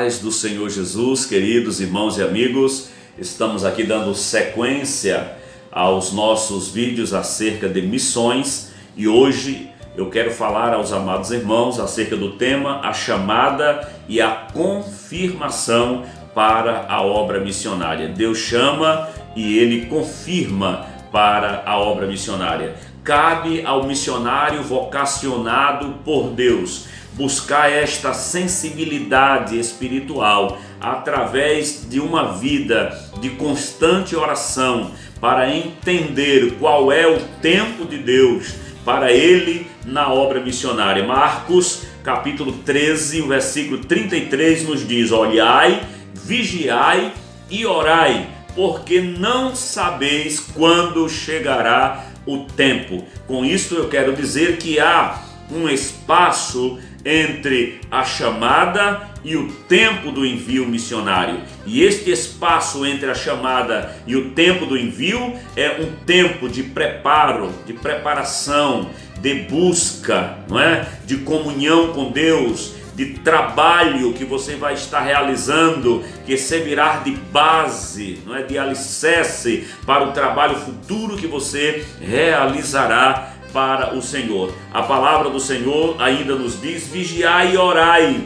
paz do Senhor Jesus, queridos irmãos e amigos, estamos aqui dando sequência aos nossos vídeos acerca de missões e hoje eu quero falar aos amados irmãos acerca do tema a chamada e a confirmação para a obra missionária. Deus chama e Ele confirma para a obra missionária. Cabe ao missionário vocacionado por Deus buscar esta sensibilidade espiritual através de uma vida de constante oração para entender qual é o tempo de Deus para ele na obra missionária. Marcos capítulo 13, o versículo 33 nos diz: olhai, vigiai e orai, porque não sabeis quando chegará o tempo. Com isto eu quero dizer que há um espaço entre a chamada e o tempo do envio missionário. E este espaço entre a chamada e o tempo do envio é um tempo de preparo, de preparação, de busca, não é? De comunhão com Deus, de trabalho que você vai estar realizando, que servirá de base, não é? De alicerce para o trabalho futuro que você realizará para o Senhor. A palavra do Senhor ainda nos diz: vigiai e orai,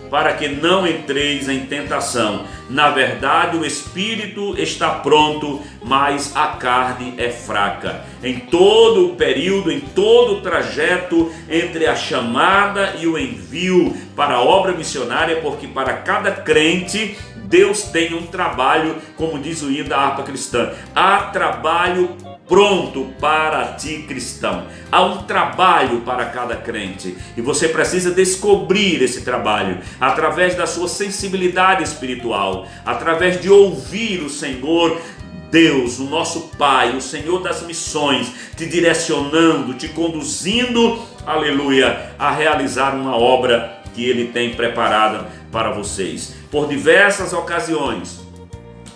para que não entreis em tentação. Na verdade, o espírito está pronto, mas a carne é fraca. Em todo o período, em todo o trajeto entre a chamada e o envio para a obra missionária, porque para cada crente Deus tem um trabalho, como diz o hino da harpa cristã: há trabalho pronto para ti, cristão. Há um trabalho para cada crente e você precisa descobrir esse trabalho através da sua sensibilidade espiritual, através de ouvir o Senhor Deus, o nosso Pai, o Senhor das missões, te direcionando, te conduzindo, aleluia, a realizar uma obra que Ele tem preparada para vocês. Por diversas ocasiões,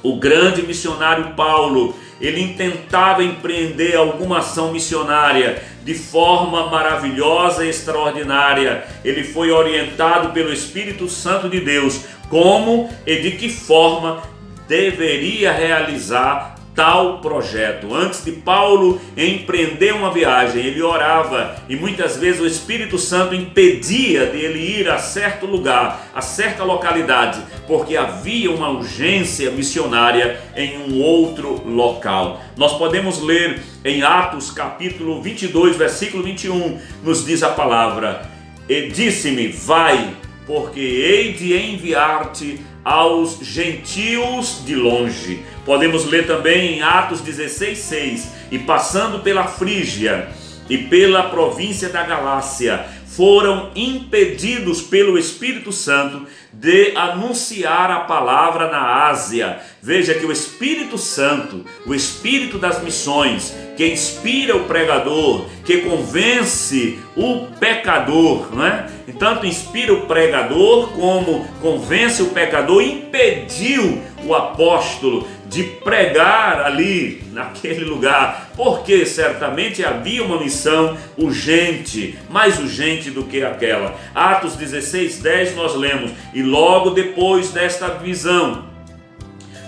o grande missionário Paulo, ele intentava empreender alguma ação missionária de forma maravilhosa e extraordinária. Ele foi orientado pelo Espírito Santo de Deus como e de que forma deveria realizar tal projeto. Antes de Paulo empreender uma viagem, ele orava e muitas vezes o Espírito Santo impedia dele ir a certo lugar, a certa localidade, porque havia uma urgência missionária em um outro local. Nós podemos ler em Atos capítulo 22, versículo 21, nos diz a palavra: e disse-me, vai, porque hei de enviar-te aos gentios de longe. Podemos ler também em Atos 16:6, e passando pela Frígia e pela província da Galácia, foram impedidos pelo Espírito Santo de anunciar a palavra na Ásia. Veja que o Espírito Santo, o Espírito das missões, que inspira o pregador, que convence o pecador, não é? Tanto inspira o pregador como convence o pecador, impediu o apóstolo de pregar ali naquele lugar, porque certamente havia uma missão urgente, mais urgente do que aquela. Atos 16:10 nós lemos: e logo depois desta visão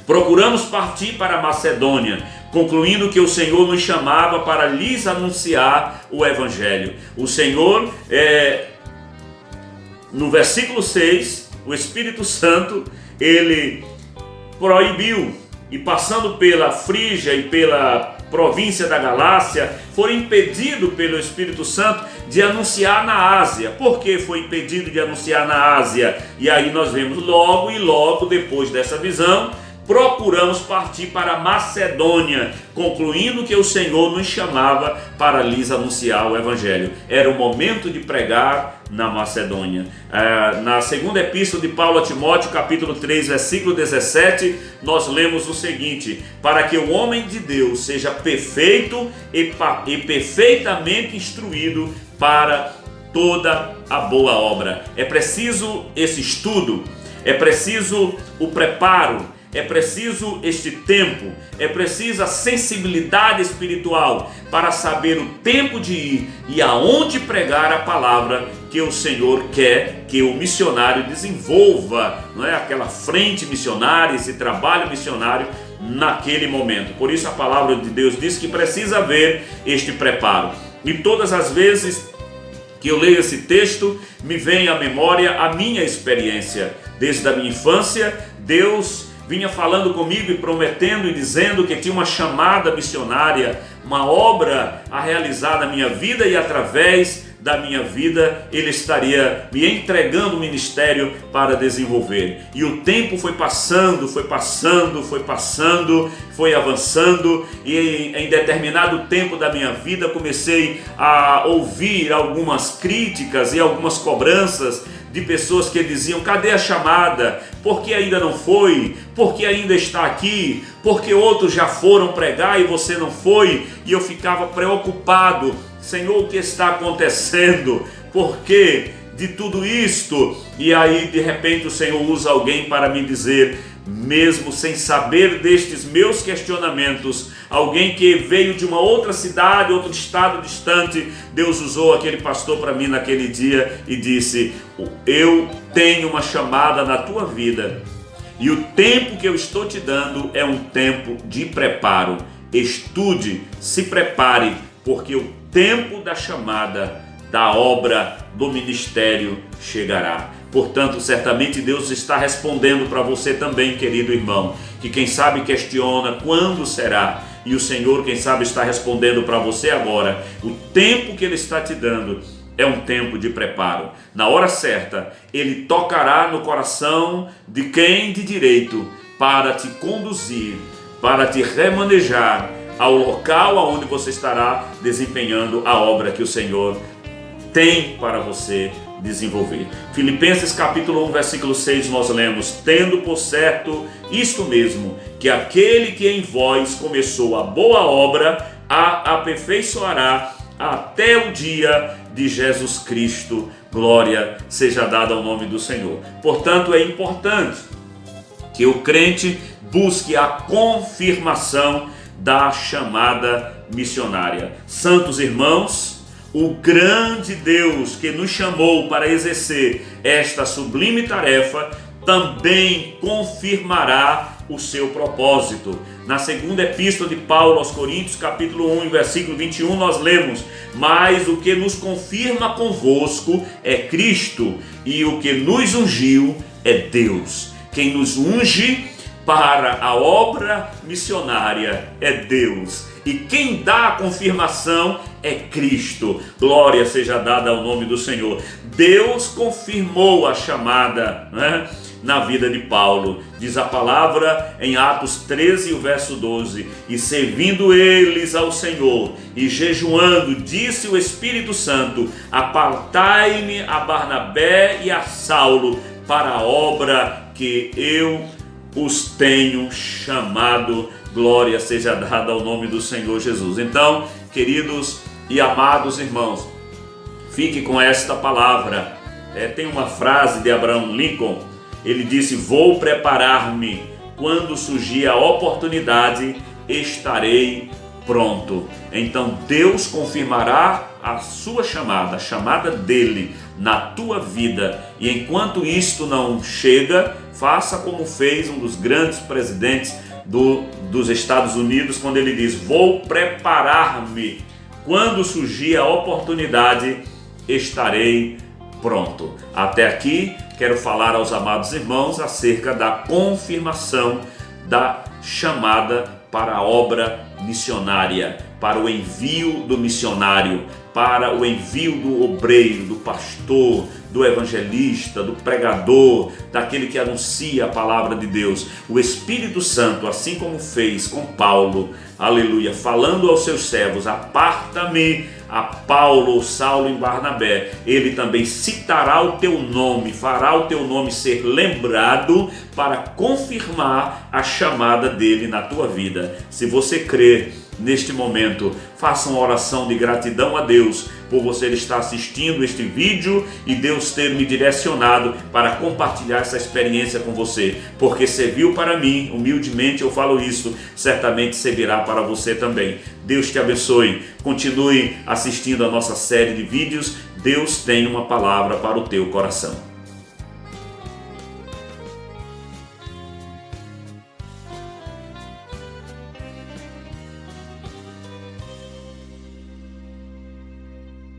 procuramos partir para a Macedônia, concluindo que o Senhor nos chamava para lhes anunciar o Evangelho. O Senhor, no versículo 6, o Espírito Santo, ele proibiu, e passando pela Frígia e pela província da Galácia, foram impedidos pelo Espírito Santo de anunciar na Ásia. Por que foi impedido de anunciar na Ásia? E aí nós vemos logo depois dessa visão, procuramos partir para a Macedônia, concluindo que o Senhor nos chamava para lhes anunciar o Evangelho. Era o momento de pregar na Macedônia. Na segunda epístola de Paulo a Timóteo, capítulo 3, versículo 17, nós lemos o seguinte: para que o homem de Deus seja perfeito e perfeitamente instruído para toda a boa obra. É preciso esse estudo, é preciso o preparo, é preciso este tempo, é preciso a sensibilidade espiritual para saber o tempo de ir e aonde pregar a palavra que o Senhor quer que o missionário desenvolva, não é? Aquela frente missionária, esse trabalho missionário naquele momento. Por isso a palavra de Deus diz que precisa haver este preparo. E todas as vezes que eu leio esse texto, me vem à memória a minha experiência. Desde a minha infância, Deus vinha falando comigo e prometendo e dizendo que tinha uma chamada missionária, uma obra a realizar na minha vida, e através da minha vida Ele estaria me entregando o ministério para desenvolver. E o tempo foi passando, foi avançando, e em determinado tempo da minha vida comecei a ouvir algumas críticas e algumas cobranças de pessoas que diziam: cadê a chamada? Por que ainda não foi? Por que ainda está aqui? Porque outros já foram pregar e você não foi? E eu ficava preocupado: Senhor, o que está acontecendo? Por que de tudo isto? E aí de repente o Senhor usa alguém para me dizer, mesmo sem saber destes meus questionamentos, alguém que veio de uma outra cidade, outro estado distante, Deus usou aquele pastor para mim naquele dia e disse: eu tenho uma chamada na tua vida, e o tempo que eu estou te dando é um tempo de preparo. Estude, se prepare, porque o tempo da chamada, da obra, do ministério chegará. Portanto, certamente Deus está respondendo para você também, querido irmão, que quem sabe questiona quando será, e o Senhor, quem sabe, está respondendo para você agora. O tempo que Ele está te dando é um tempo de preparo. Na hora certa, Ele tocará no coração de quem de direito para te conduzir, para te remanejar ao local aonde você estará desempenhando a obra que o Senhor tem para você desenvolver. Filipenses capítulo 1, versículo 6, nós lemos: tendo por certo isto mesmo, que aquele que em vós começou a boa obra a aperfeiçoará até o dia de Jesus Cristo. Glória seja dada ao nome do Senhor. Portanto, é importante que o crente busque a confirmação da chamada missionária. Santos irmãos, o grande Deus que nos chamou para exercer esta sublime tarefa também confirmará o seu propósito. Na segunda epístola de Paulo aos Coríntios, capítulo 1, versículo 21, nós lemos: mas o que nos confirma convosco é Cristo, e o que nos ungiu é Deus. Quem nos unge para a obra missionária é Deus, e quem dá a confirmação é Cristo. Glória seja dada ao nome do Senhor. Deus confirmou a chamada, né, na vida de Paulo. Diz a palavra em Atos 13, o verso 12: e servindo eles ao Senhor e jejuando, disse o Espírito Santo: apartai-me a Barnabé e a Saulo para a obra que eu os tenho chamado. Glória seja dada ao nome do Senhor Jesus. Então, queridos e amados irmãos, fique com esta palavra. Tem uma frase de Abraham Lincoln. Ele disse: vou preparar-me, quando surgir a oportunidade estarei pronto. Então Deus confirmará a sua chamada, a chamada dele na tua vida, e enquanto isto não chega, faça como fez um dos grandes presidentes dos Estados Unidos, quando ele diz: vou preparar-me, quando surgir a oportunidade estarei pronto. Até aqui quero falar aos amados irmãos acerca da confirmação da chamada para a obra missionária, para o envio do missionário, para o envio do obreiro, do pastor, do evangelista, do pregador, daquele que anuncia a palavra de Deus. O Espírito Santo, assim como fez com Paulo, aleluia, falando aos seus servos: aparta-me a Paulo, Saulo e Barnabé, ele também citará o teu nome, fará o teu nome ser lembrado para confirmar a chamada dele na tua vida. Se você crer neste momento, faça uma oração de gratidão a Deus por você estar assistindo este vídeo e Deus ter me direcionado para compartilhar essa experiência com você, porque serviu para mim, humildemente eu falo isso, certamente servirá para você também. Deus te abençoe, continue assistindo a nossa série de vídeos. Deus tem uma palavra para o teu coração.